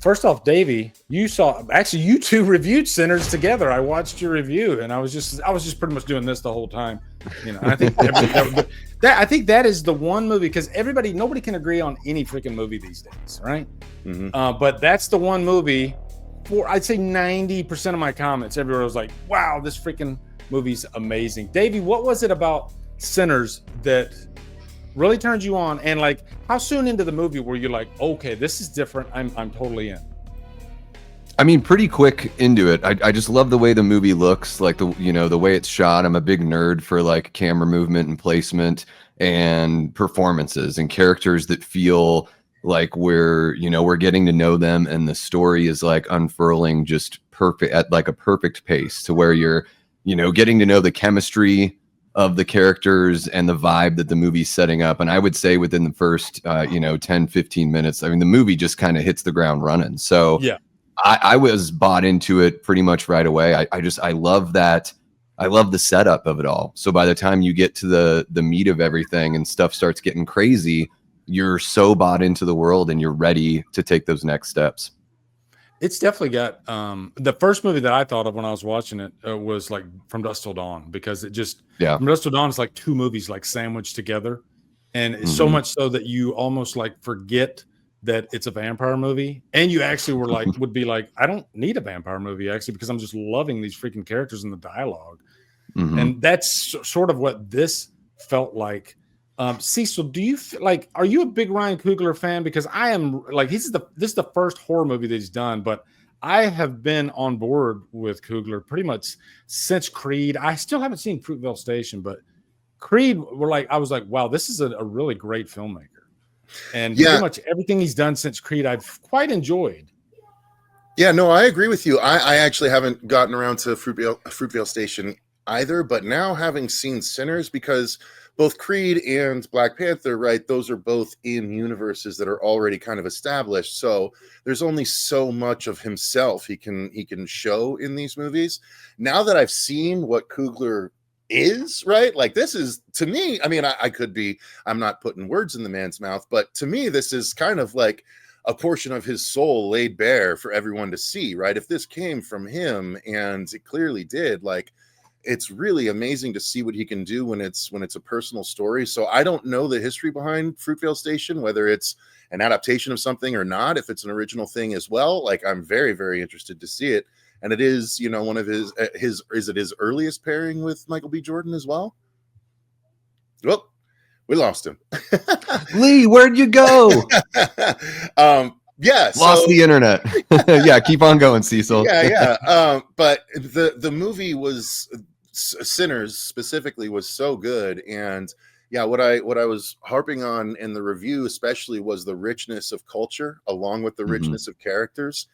first off, Davey, you two reviewed Sinners together. I watched your review, and I was just pretty much doing this the whole time. And I think that is the one movie, because nobody can agree on any freaking movie these days, right? Mm-hmm. But that's the one movie. For I'd say 90% of my comments, everyone was like, "Wow, this freaking movie's amazing." Davey, what was it about Sinners that really turned you on? And like, how soon into the movie were you like, okay, this is different, I'm totally in? I mean, pretty quick into it. I just love the way the movie looks, like the way it's shot. I'm a big nerd for like camera movement and placement and performances and characters that feel like we're getting to know them, and the story is like unfurling just perfect at like a perfect pace to where you're getting to know the chemistry of the characters and the vibe that the movie's setting up. And I would say within the first 10-15 minutes, I mean, the movie just kind of hits the ground running. So yeah, I was bought into it pretty much right away. I love that. I love the setup of it all. So by the time you get to the meat of everything and stuff starts getting crazy, you're so bought into the world and you're ready to take those next steps. It's definitely got the first movie that I thought of when I was watching it was like From Dusk Till Dawn, because it just From Dusk Till Dawn is like two movies like sandwiched together, and it's so much so that you almost like forget that it's a vampire movie, and you actually would be like, I don't need a vampire movie actually, because I'm just loving these freaking characters and the dialogue. And that's sort of what this felt like. Cecil, do you are you a big Ryan Coogler fan? Because I am. Like, this is the first horror movie that he's done, but I have been on board with Coogler pretty much since Creed. I still haven't seen Fruitvale Station, but Creed I was like, wow, this is a really great filmmaker. And pretty much everything he's done since Creed I've quite enjoyed. No, I agree with you. I actually haven't gotten around to Fruitvale Station either, but now having seen Sinners, because both Creed and Black Panther, right, those are both in universes that are already kind of established. So there's only so much of himself he can show in these movies. Now that I've seen what Coogler is, right, like, this is, to me, I mean, I'm not putting words in the man's mouth, but to me, this is kind of like a portion of his soul laid bare for everyone to see, right? If this came from him, and it clearly did, like, it's really amazing to see what he can do when it's a personal story. So I don't know the history behind Fruitvale Station, whether it's an adaptation of something or not, if it's an original thing as well. Like, I'm very, very interested to see it. And it is, one of his is it his earliest pairing with Michael B. Jordan as well? Well, we lost him. Lee, where'd you go? Lost the internet. Yeah, keep on going, Cecil. But the movie was, Sinners specifically, was so good. And what I was harping on in the review especially was the richness of culture along with the richness of characters.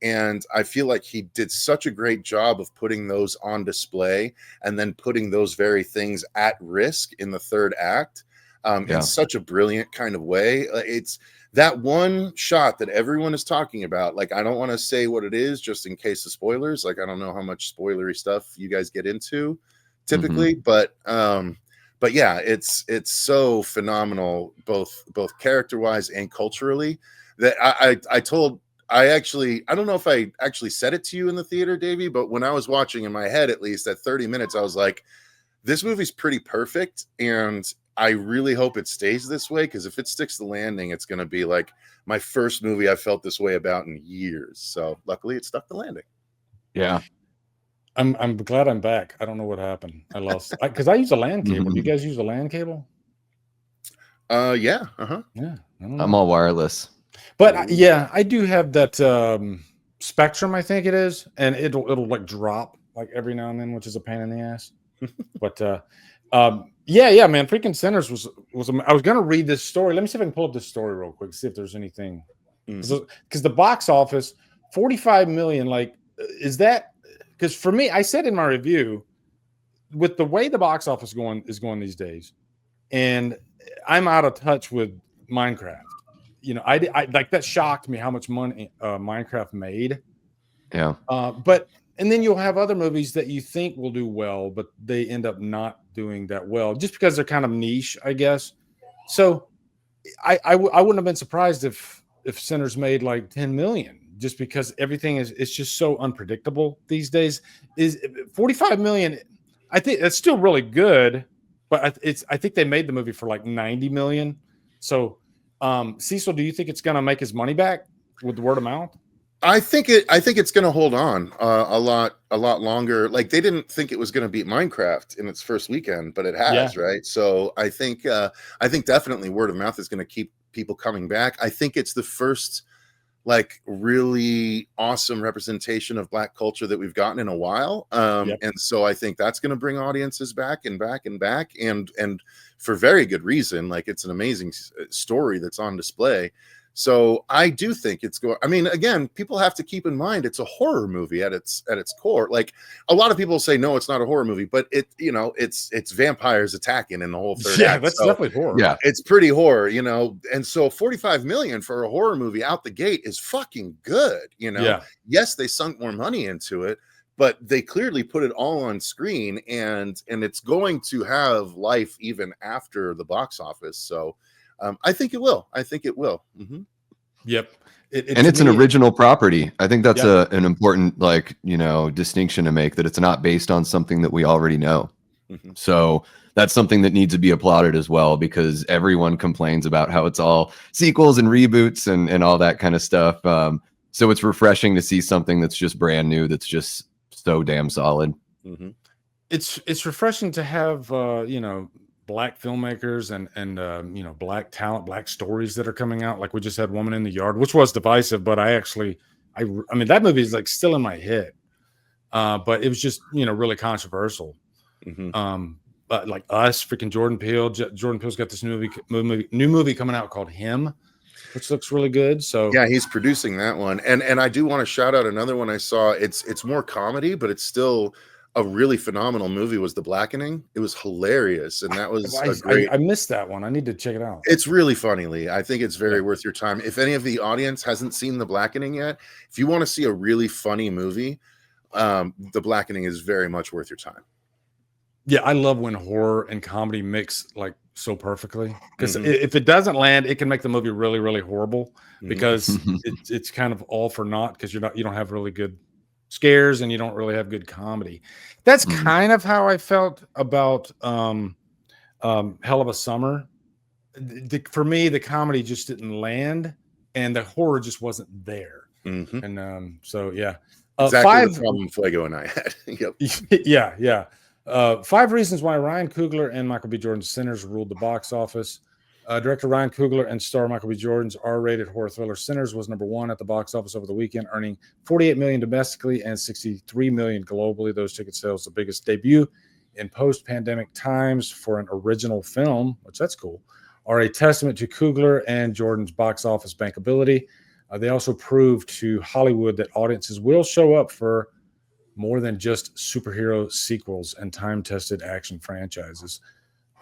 And I feel like he did such a great job of putting those on display and then putting those very things at risk in the third act in such a brilliant kind of way. It's that one shot that everyone is talking about. Like, I don't want to say what it is just in case of spoilers. Like, I don't know how much spoilery stuff you guys get into typically, but yeah, it's so phenomenal, both character wise and culturally, that I don't know if I actually said it to you in the theater, Davey, but when I was watching, in my head at least, at 30 minutes, I was like, this movie's pretty perfect, and I really hope it stays this way, because if it sticks the landing, it's going to be like my first movie I felt this way about in years. So luckily it stuck the landing. Yeah. I'm glad I'm back. I don't know what happened. I lost, because I use a LAN cable. Do you guys use a LAN cable? Yeah. Yeah. I'm all wireless. But I do have that Spectrum, I think it is, and it'll like drop like every now and then, which is a pain in the ass. But man, freaking Sinners was I was gonna read this story. Let me see if I can pull up this story real quick, see if there's anything, because the box office 45 million. Like, is that, because for me, I said in my review, with the way the box office is going these days, and I'm out of touch with Minecraft. I like, that shocked me how much money Minecraft made. Yeah. And then you'll have other movies that you think will do well, but they end up not doing that well, just because they're kind of niche, I guess. So I wouldn't have been surprised if Sinners made like 10 million, just because everything it's just so unpredictable these days. Is 45 million? I think that's still really good, but I think they made the movie for like 90 million. So, Cecil, do you think it's going to make his money back with the word of mouth? I think it's going to hold on a lot longer. Like, they didn't think it was going to beat Minecraft in its first weekend, but it has, right? So I think definitely word of mouth is going to keep people coming back. I think it's the first like really awesome representation of Black culture that we've gotten in a while. And so I think that's going to bring audiences back and back and back, and for very good reason. Like, it's an amazing story that's on display. So I do think it's going. I mean, again, people have to keep in mind it's a horror movie at its core. Like, a lot of people say no, it's not a horror movie, but it's vampires attacking in the whole third act. That's definitely horror. Yeah, it's pretty horror, And so 45 million for a horror movie out the gate is fucking good, Yeah. Yes, they sunk more money into it, but they clearly put it all on screen, and it's going to have life even after the box office. So. I think it will. Mm-hmm. Yep. And it's an original property. I think that's an important distinction to make, that it's not based on something that we already know. Mm-hmm. So that's something that needs to be applauded as well, because everyone complains about how it's all sequels and reboots and all that kind of stuff. So it's refreshing to see something that's just brand new, that's just so damn solid. Mm-hmm. It's refreshing to have Black filmmakers and Black talent, Black stories that are coming out. Like, we just had Woman in the Yard, which was divisive, but I mean, that movie is like still in my head. But it was just, really controversial. Mm-hmm. But like Us, freaking Jordan Peele's got this new movie coming out called Him, which looks really good. So yeah, he's producing that one. And I do want to shout out another one I saw. It's more comedy, but it's still a really phenomenal movie, was The Blackening. It was hilarious, and that was I missed that one. I need to check it out. It's really funny, Lee. I think it's very worth your time. If any of the audience hasn't seen The Blackening yet, if you want to see a really funny movie, The Blackening is very much worth your time. Yeah, I love when horror and comedy mix like so perfectly, because if it doesn't land, it can make the movie really, really horrible, because it's kind of all for naught, because you don't have really good scares and you don't really have good comedy. That's kind of how I felt about Hell of a Summer. For me, the comedy just didn't land, and the horror just wasn't there. And so yeah, exactly the problem Fuego and I had. Yep. Yeah. 5 reasons why Ryan Coogler and Michael B. Jordan's Sinners ruled the box office. Director Ryan Coogler and star Michael B. Jordan's R-rated horror thriller Sinners was #1 at the box office over the weekend, earning $48 million domestically and $63 million globally. Those ticket sales, the biggest debut in post-pandemic times for an original film, which that's cool, are a testament to Coogler and Jordan's box office bankability. They also proved to Hollywood that audiences will show up for more than just superhero sequels and time-tested action franchises.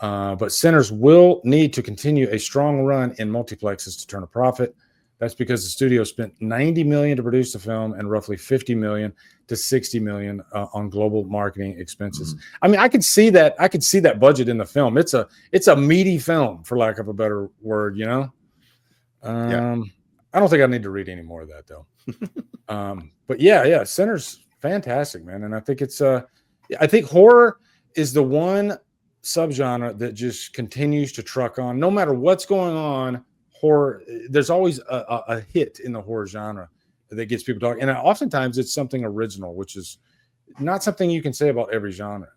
But Sinners will need to continue a strong run in multiplexes to turn a profit. That's because the studio spent $90 million to produce the film and roughly $50 million to $60 million on global marketing expenses. I mean, I could see that. I could see that budget in the film. It's a meaty film, for lack of a better word. I don't think I need to read any more of that though. But yeah, Sinners, fantastic, man. And I think I think horror is the one subgenre that just continues to truck on, no matter what's going on. Horror, there's always a hit in the horror genre that gets people talking, and oftentimes it's something original, which is not something you can say about every genre.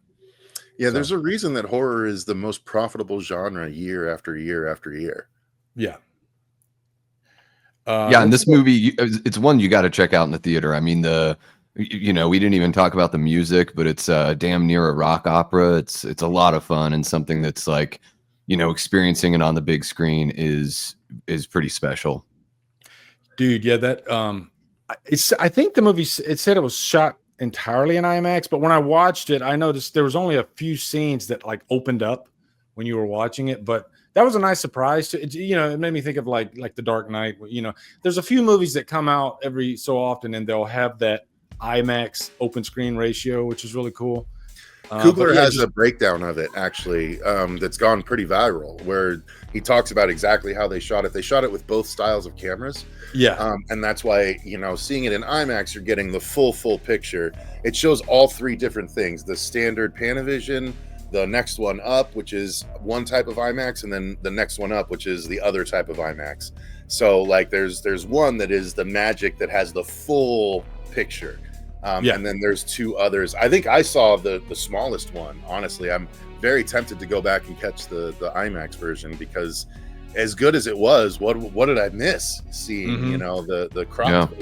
Yeah, there's a reason that horror is the most profitable genre year after year after year. Yeah. And this movie, it's one you got to check out in the theater. I mean, we didn't even talk about the music, but it's damn near a rock opera. It's a lot of fun, and something that's like, experiencing it on the big screen is pretty special. Dude, yeah, that I think the movie, it said it was shot entirely in IMAX, but when I watched it, I noticed there was only a few scenes that like opened up when you were watching it, but that was a nice surprise. It made me think of like The Dark Knight. There's a few movies that come out every so often, and they'll have that IMAX open screen ratio, which is really cool. Coogler has a breakdown of it actually that's gone pretty viral, where he talks about exactly how they shot it. They shot it with both styles of cameras. Yeah. And that's why, seeing it in IMAX, you're getting the full picture. It shows all three different things: the standard Panavision, the next one up, which is one type of IMAX, and then the next one up, which is the other type of IMAX. So like there's one that is the Magic that has the full picture. And then there's two others. I think I saw the smallest one. Honestly, I'm very tempted to go back and catch the IMAX version, because as good as it was, what did I miss seeing? The crop.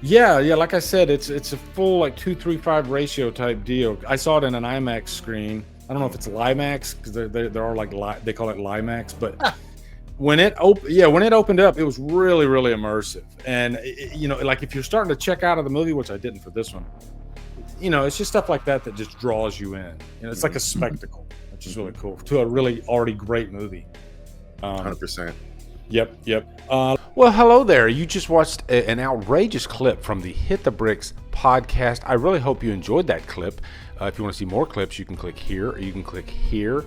Yeah, like I said, it's a full like 2:3:5 ratio type deal. I saw it in an IMAX screen. I don't know if it's LIMAX, because there are like they call it LIMAX, but when it opened up, it was really, really immersive. And like if you're starting to check out of the movie, which I didn't for this one, it's just stuff like that just draws you in. It's like a spectacle, which is really cool to a really already great movie. 100%. Yep. Well, hello there. You just watched an outrageous clip from the Hit the Bricks podcast. I really hope you enjoyed that clip. If you want to see more clips, you can click here, or you can click here.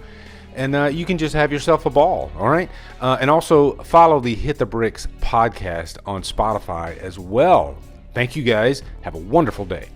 And you can just have yourself a ball, all right? And also follow the Hit the Bricks podcast on Spotify as well. Thank you, guys. Have a wonderful day.